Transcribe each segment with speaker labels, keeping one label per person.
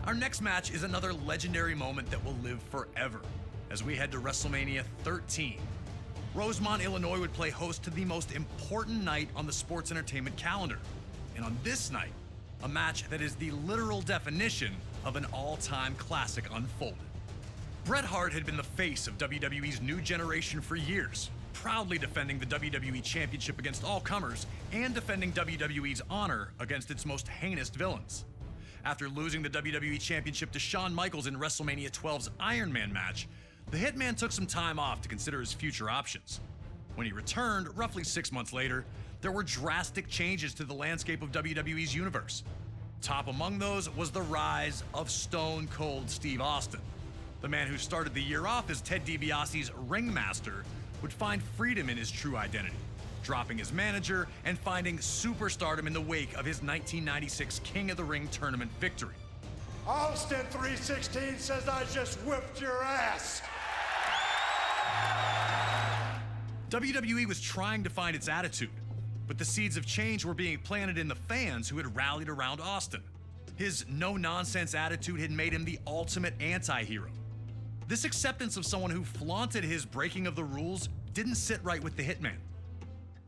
Speaker 1: Our next match is another legendary moment that will live forever as we head to WrestleMania 13. Rosemont, Illinois would play host to the most important night on the sports entertainment calendar. And on this night, a match that is the literal definition of an all-time classic unfolded. Bret Hart had been the face of WWE's new generation for years, proudly defending the WWE Championship against all comers and defending WWE's honor against its most heinous villains. After losing the WWE Championship to Shawn Michaels in WrestleMania 12's Iron Man match, the Hitman took some time off to consider his future options. When he returned, roughly 6 months later, there were drastic changes to the landscape of WWE's universe. Top among those was the rise of Stone Cold Steve Austin. The man who started the year off as Ted DiBiase's ringmaster would find freedom in his true identity, dropping his manager and finding superstardom in the wake of his 1996 King of the Ring tournament victory.
Speaker 2: Austin 316 says I just whipped your ass.
Speaker 1: WWE was trying to find its attitude, but the seeds of change were being planted in the fans who had rallied around Austin. His no-nonsense attitude had made him the ultimate anti-hero. This acceptance of someone who flaunted his breaking of the rules didn't sit right with the Hitman.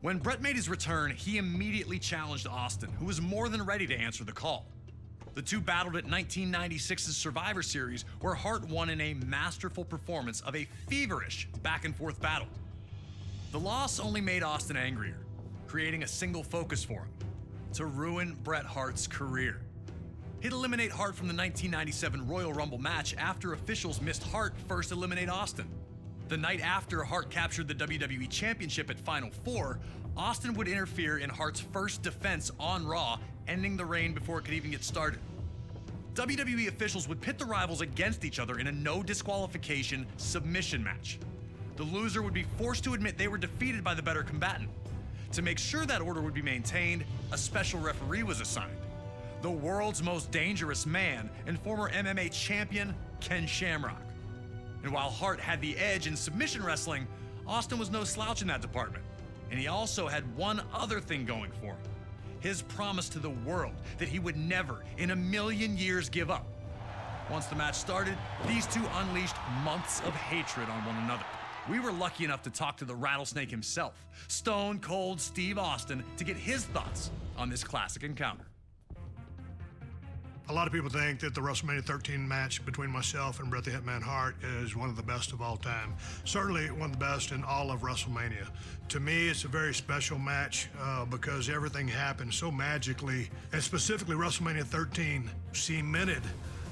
Speaker 1: When Bret made his return, he immediately challenged Austin, who was more than ready to answer the call. The two battled at 1996's Survivor Series, where Hart won in a masterful performance of a feverish back-and-forth battle. The loss only made Austin angrier, creating a single focus for him: to ruin Bret Hart's career. He'd eliminate Hart from the 1997 Royal Rumble match after officials missed Hart first eliminate Austin. The night after Hart captured the WWE Championship at Final Four, Austin would interfere in Hart's first defense on Raw, ending the reign before it could even get started. WWE officials would pit the rivals against each other in a no disqualification submission match. The loser would be forced to admit they were defeated by the better combatant. To make sure that order would be maintained, a special referee was assigned: the world's most dangerous man and former MMA champion, Ken Shamrock. And while Hart had the edge in submission wrestling, Austin was no slouch in that department. And he also had one other thing going for him: his promise to the world that he would never in a million years give up. Once the match started, these two unleashed months of hatred on one another. We were lucky enough to talk to the Rattlesnake himself, Stone Cold Steve Austin, to get his thoughts on this classic encounter.
Speaker 3: A lot of people think that the WrestleMania 13 match between myself and Bret the Hitman Hart is one of the best of all time. Certainly one of the best in all of WrestleMania. To me, it's a very special match because everything happened so magically, and specifically WrestleMania 13 cemented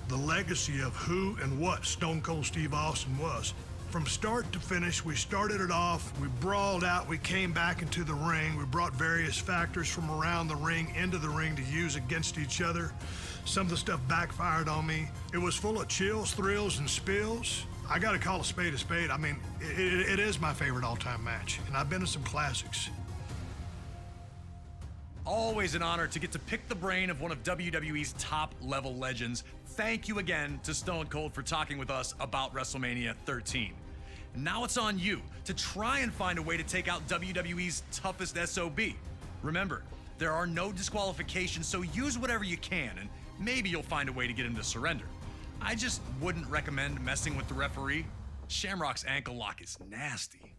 Speaker 3: the legacy of who and what Stone Cold Steve Austin was. From start to finish, we started it off, we brawled out, we came back into the ring, we brought various factors from around the ring into the ring to use against each other. Some of the stuff backfired on me. It was full of chills, thrills, and spills. I gotta call a spade a spade. I mean, it is my favorite all-time match, and I've been to some classics.
Speaker 1: Always an honor to get to pick the brain of one of WWE's top-level legends. Thank you again to Stone Cold for talking with us about WrestleMania 13. Now it's on you to try and find a way to take out WWE's toughest SOB. Remember, there are no disqualifications, so use whatever you can, and maybe you'll find a way to get him to surrender. I just wouldn't recommend messing with the referee. Shamrock's ankle lock is nasty.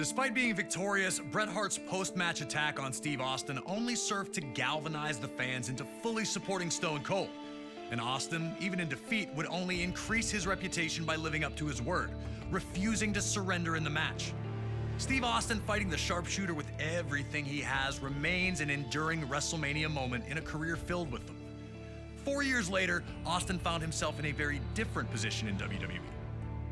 Speaker 1: Despite being victorious, Bret Hart's post-match attack on Steve Austin only served to galvanize the fans into fully supporting Stone Cold. And Austin, even in defeat, would only increase his reputation by living up to his word, refusing to surrender in the match. Steve Austin fighting the sharpshooter with everything he has remains an enduring WrestleMania moment in a career filled with them. 4 years later, Austin found himself in a very different position in WWE.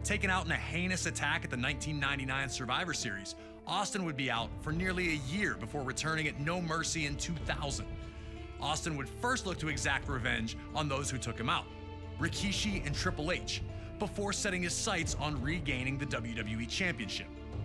Speaker 1: Taken out in a heinous attack at the 1999 Survivor Series, Austin would be out for nearly a year before returning at No Mercy in 2000. Austin would first look to exact revenge on those who took him out, Rikishi and Triple H, before setting his sights on regaining the WWE Championship.